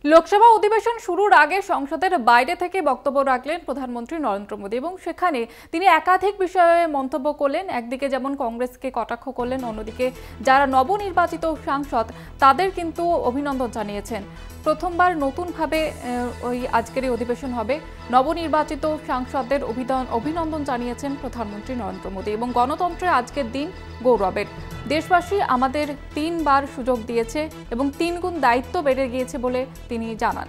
লোকসভা অধিবেশন শুরুর আগে সংসদের বাইরে থেকে বক্তব্য রাখলেন প্রধানমন্ত্রী নরেন্দ্র মোদী এবং সেখানে তিনি একাধিক বিষয়ে মন্তব্য করলেন। একদিকে যেমন কংগ্রেসকে কটাক্ষ করলেন, অন্যদিকে যারা নবনির্বাচিত সাংসদ তাদের কিন্তু অভিনন্দন জানিয়েছেন। প্রথমবার নতুনভাবে ওই আজকের এই অধিবেশন হবে। নবনির্বাচিত সাংসদদের অভিনন্দন জানিয়েছেন প্রধানমন্ত্রী নরেন্দ্র মোদী এবং গণতন্ত্রের আজকের দিন গৌরবের। দেশবাসী আমাদের 3 বার সুযোগ দিয়েছে এবং 3 গুণ দায়িত্ব বেড়ে গিয়েছে বলে তিনি জানান।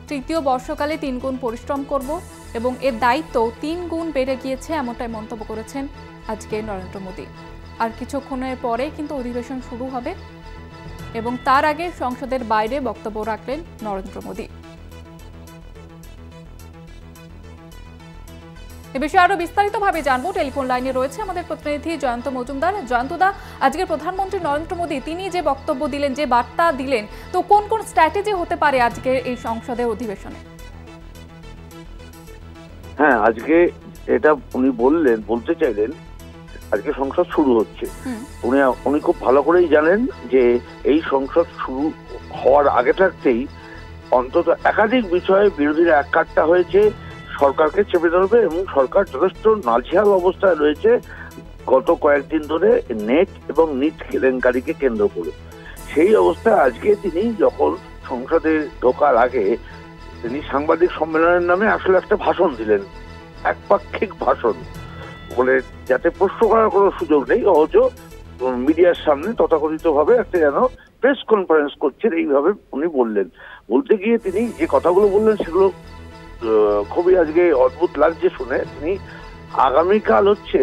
তৃতীয় বর্ষকালে 3 গুণ পরিশ্রম করব এবং এর দায়িত্ব 3 গুণ বেড়ে গিয়েছে, এমনটাই মন্তব্য করেছেন আজকে নরেন্দ্র মোদী। আর কিছুক্ষণের পরে কিন্তু অধিবেশন শুরু হবে এবং তার আগে সংসদের বাইরে বক্তব্য রাখলেন নরেন্দ্র মোদী। এ বিষয়ে আরো বিস্তারিতভাবে জানবো। টেলিফোন লাইনে রয়েছে আমাদের প্রতিনিধি জয়ন্ত মজুমদার। জয়ন্তদা, আজকে প্রধানমন্ত্রী নরেন্দ্র মোদী তিনি যে বক্তব্য দিলেন, যে বার্তা দিলেন, তো কোন কোন স্ট্র্যাটেজি হতে পারে আজকে এই সংসদের অধিবেশনে? হ্যাঁ, আজকে এটা উনি বলতে চাইলেন আজকে সংসদ শুরু হচ্ছে। উনি খুব ভালো করেই জানেন যে এই সংসদ শুরু হওয়ার আগে থাকতেই অন্তত একাধিক বিষয়ে বিরোধীরা এককাট্টা হয়েছে সরকারকে চেপে ধরবে এবং সরকার যথেষ্ট নাজেহাল অবস্থায় রয়েছে গত কয়েকদিন ধরে নেট এবং নিট কেলেঙ্কারিকে কেন্দ্র করে। সেই অবস্থায় আজকে তিনি যখন সংসদে ঢোকার আগে তিনি সাংবাদিক সম্মেলনের নামে আসলে একটা ভাষণ দিলেন, একপাক্ষিক ভাষণ, বলে যাতে প্রশ্ন করার কোনো সুযোগ নেই, অথচ মিডিয়ার সামনে তথাকথিত ভাবে একটা যেন প্রেস কনফারেন্স করছেন এইভাবে উনি বললেন। বলতে গিয়ে তিনি যে কথাগুলো বললেন সেগুলো খুবই আজকে অদ্ভুত লাগছে শুনে। তিনি আগামীকাল হচ্ছে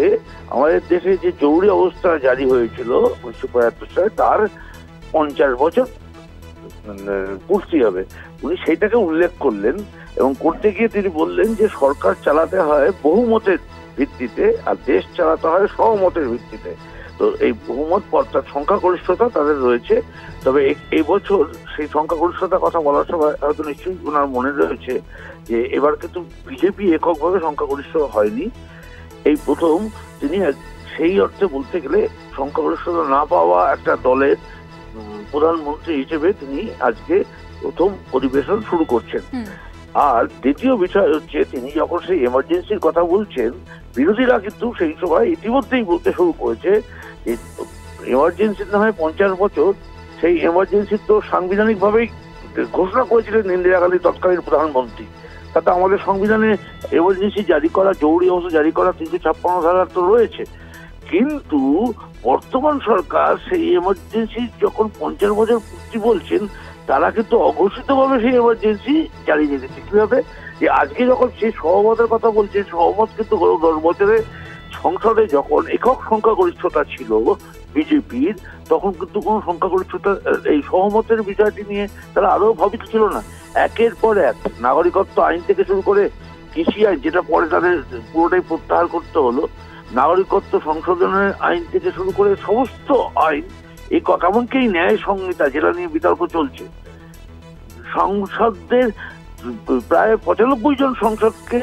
আমাদের দেশে যে জরুরি অবস্থা জারি হয়েছিল 1975 সালে তার 50 বছর পূর্তি হবে, উনি সেইটাকে উল্লেখ করলেন এবং করতে গিয়ে তিনি বললেন যে সরকার চালাতে হয় বহুমতের ভিত্তিতে আর দেশ চালাতে হয় সহমতের ভিত্তিতে। তো এই বহুমত অর্থাৎ সংখ্যাগরিষ্ঠতা তাদের রয়েছে, তবে এই বছর সেই সংখ্যাগরিষ্ঠতার কথা বলার সময় হয়তো নিশ্চয়ই ওনার মনে রয়েছে যে এবার কিন্তু বিজেপি এককভাবে সংখ্যাগরিষ্ঠ হয়নি। এই প্রথম তিনি সেই অর্থে বলতে গেলে সংখ্যাগরিষ্ঠতা না পাওয়া একটা দলের প্রধানমন্ত্রী হিসেবে তিনি আজকে প্রথম অধিবেশন শুরু করছেন। আর দ্বিতীয় বিষয় হচ্ছে তিনি যখন সেই এমার্জেন্সির কথা বলছেন, বিরোধীরা কিন্তু সেই সময় ইতিমধ্যেই বলতে শুরু করেছে যে এমার্জেন্সির নামে 50 বছর, সেই এমার্জেন্সি তো সাংবিধানিক ভাবেই ঘোষণা করেছিলেন ইন্দিরা গান্ধী তৎকালীন প্রধানমন্ত্রী। তাতে আমাদের সংবিধানে এমার্জেন্সি জারি করা, জরুরি অবস্থা জারি করা 356 ধারা তো রয়েছে, কিন্তু বর্তমান সরকার সেই এমার্জেন্সি যখন 50 বছর পূর্তি বলছেন তারা কিন্তু অঘোষিতভাবে সেই এমার্জেন্সি চালিয়ে যেতেছে। কিভাবে? যে আজকে যখন সেই সহমতের কথা বলছে, সহমত কিন্তু 10 বছরে সংসদে যখন একক সংখ্যাগরিষ্ঠতা ছিল বিজেপির, তখন কিন্তু কোনো সংখ্যাগরিষ্ঠতা এই সহমতের বিষয়টি নিয়ে তারা আরো ভাবিত ছিল না। একের পর এক নাগরিকত্ব আইন থেকে শুরু করে কৃষি আইন, যেটা পরে তাদের পুরোটাই প্রত্যাহার করতে হলো, নাগরিকত্ব সংশোধনের আইন থেকে শুরু করে সমস্ত আইন, এই এমনকি ন্যায় সংহিতা যেটা নিয়ে বিতর্ক চলছে, সংসদের প্রায় 95 জন সংসদকে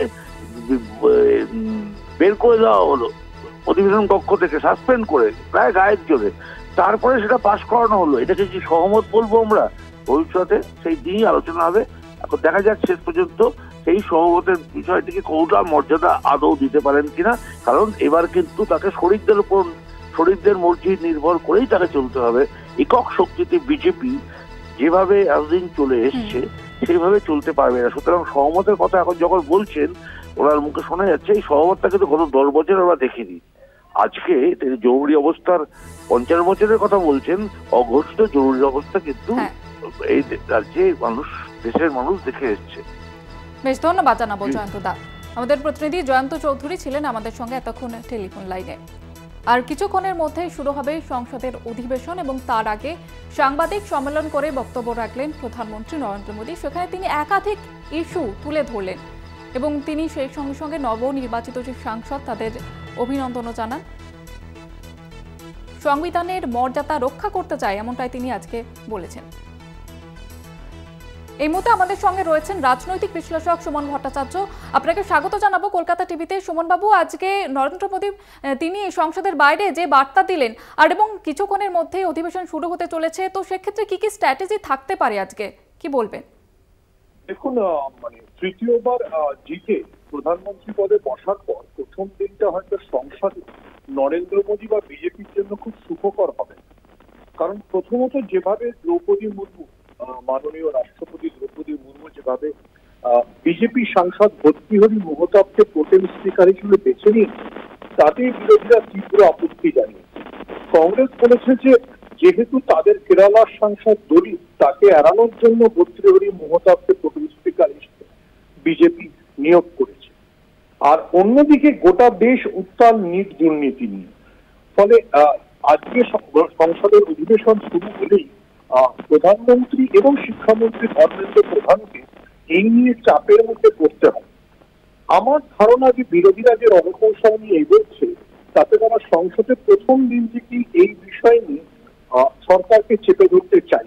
বের করে দেওয়া হলো অধিবেশন কক্ষ থেকে, সাসপেন্ড করে প্রায় গায়ের জোরে, তারপরে সেটা পাশ করানো হলো। এটাকে যে সহমত বলবো আমরা, ভবিষ্যতে সেই দিনই আলোচনা হবে। এখন দেখা যাক শেষ পর্যন্ত সেই সহমতের বিষয়টিকে কতটা মর্যাদা আদৌ দিতে পারেন কিনা, কারণ এবার কিন্তু তাকে শরীরদের মর্জি নির্ভর করেই তাকে চলতে হবে। একক শক্তিতে বিজেপি যেভাবে এতদিন চলে এসছে সেইভাবে চলতে পারবে না। সুতরাং সহমতের কথা এখন যখন বলছেন ওনার মুখে শোনা যাচ্ছে, এই সহমতটা কিন্তু গত 10 বছর আমরা দেখিনি। আজকে তিনি জরুরি অবস্থার 50 বছরের কথা বলছেন, অঘোষিত জরুরি অবস্থা কিন্তু এই রাজ্যে দেশের মানুষ দেখে এসছে। বেশ, ধন্যবাদ জানাবো জয়ন্তদা। আমাদের প্রতিনিধি জয়ন্ত চৌধুরী ছিলেন আমাদের সঙ্গে এতক্ষণ টেলিফোন লাইনে। আর কিছুক্ষণের মধ্যেই শুরু হবে সংসদের অধিবেশন এবং তার আগে সাংবাদিক সম্মেলন করে বক্তব্য রাখলেন প্রধানমন্ত্রী নরেন্দ্র মোদী। সেখানে তিনি একাধিক ইস্যু তুলে ধরলেন এবং তিনি সেই সঙ্গে সঙ্গে নবনির্বাচিত যে সাংসদ তাদের অভিনন্দনও জানান। সংবিধানের মর্যাদা রক্ষা করতে চায় এমনটাই তিনি আজকে বলেছেন। এই মুহূর্তে আমাদের সঙ্গে রয়েছেন রাজনৈতিক বিশ্লেষক সুমন ভট্টাচার্য। আপনাকে স্বাগত জানাবো কলকাতা টিভিতে। সুমন বাবু, আজকে নরেন্দ্র মোদী তিনি সংসদের বাইরে যে বার্তা দিলেন আর এবং কিছুক্ষণের মধ্যেই অধিবেশন শুরু হতে চলেছে, তো সেক্ষেত্রে কি কি স্ট্র্যাটেজি থাকতে পারে আজকে, কি বলবেন? দেখুন, মানে তৃতীয়বার জিতে প্রধানমন্ত্রী পদে বসার পর প্রথম দিনটা হয়তো সংসদে নরেন্দ্র মোদী বা বিজেপির জন্য খুব সুখকর হবে। কারণ প্রথমত যেভাবে দ্রৌপদী মুর্মু, মাননীয় রাষ্ট্রপতি দ্রৌপদী মুর্মু যেভাবে বিজেপি সাংসদ ভর্তৃহরি মহতাবকে প্রোটেম স্পিকার হিসেবে বেছে নিয়ে, তাতে বিরোধীরা তীব্র আপত্তি জানিয়েছে। কংগ্রেস বলেছে যে যেহেতু তাদের কেরালার সাংসদ দলিত, তাকে এড়ানোর জন্য ভর্তৃহরি মহতাবকে প্রোটেম স্পিকার হিসেবে বিজেপি নিয়োগ করেছে। আর অন্যদিকে গোটা দেশ উত্তাল নিট দুর্নীতি নিয়ে। ফলে আজকে সংসদের অধিবেশন শুরু হলেই প্রধানমন্ত্রী এবং শিক্ষামন্ত্রী ধর্মেন্দ্র প্রধানকে এই নিয়ে চাপের মধ্যে পড়তে হবে। আমার ধারণা যে বিরোধীরা যে রণকৌশল নিয়ে এগোচ্ছে, তাতে তারা সংসদের প্রথম দিন থেকেই এই বিষয় নিয়ে সরকারকে চেপে ধরতে চাই।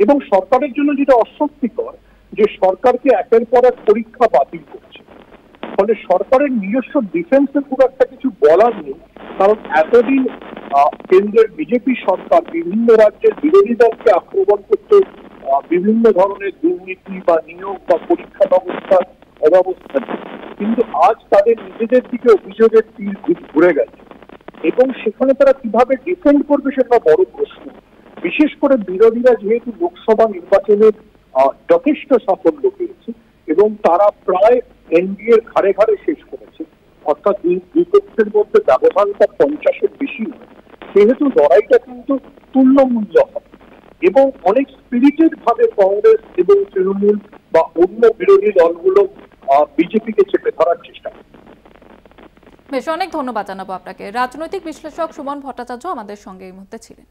এবং সরকারের জন্য যেটা অস্বস্তিকর, যে সরকারকে একের পর এক পরীক্ষা বাতিল করছে। ফলে সরকারের নিজস্ব ডিফেন্সের খুব একটা কিছু বলার নেই। কারণ এতদিন কেন্দ্রের বিজেপি সরকার বিভিন্ন রাজ্যের বিরোধী দলকে আক্রমণ করতে বিভিন্ন ধরনের দুর্নীতি বা নিয়োগ বা পরীক্ষা ব্যবস্থার অব্যবস্থা, কিন্তু আজ তাদের নিজেদের দিকে অভিযোগের তীর ঘুরে গেছে এবং সেখানে তারা কিভাবে ডিফেন্ড করবে সেটা বড় প্রশ্ন। বিশেষ করে বিরোধীরা যেহেতু লোকসভা নির্বাচনের যথেষ্ট সাফল্য পেয়েছে এবং তারা প্রায় এনডিএর ঘাড়ে ঘাড়ে শেষ করেছে, অর্থাৎ দুই পক্ষের মধ্যে ব্যবধানটা 50-এর বেশি নয়, সেহেতু লড়াইটা কিন্তু তুল্যমূল্য হবে এবং অনেক স্পিরিটেড ভাবে কংগ্রেস এবং তৃণমূল বা অন্য বিরোধী দলগুলো বিজেপিকে চেপে ধরার চেষ্টা করে। বেশ, অনেক ধন্যবাদ জানাবো আপনাকে। রাজনৈতিক বিশ্লেষক সুমন ভট্টাচার্য আমাদের সঙ্গে এই মুহূর্তে ছিলেন।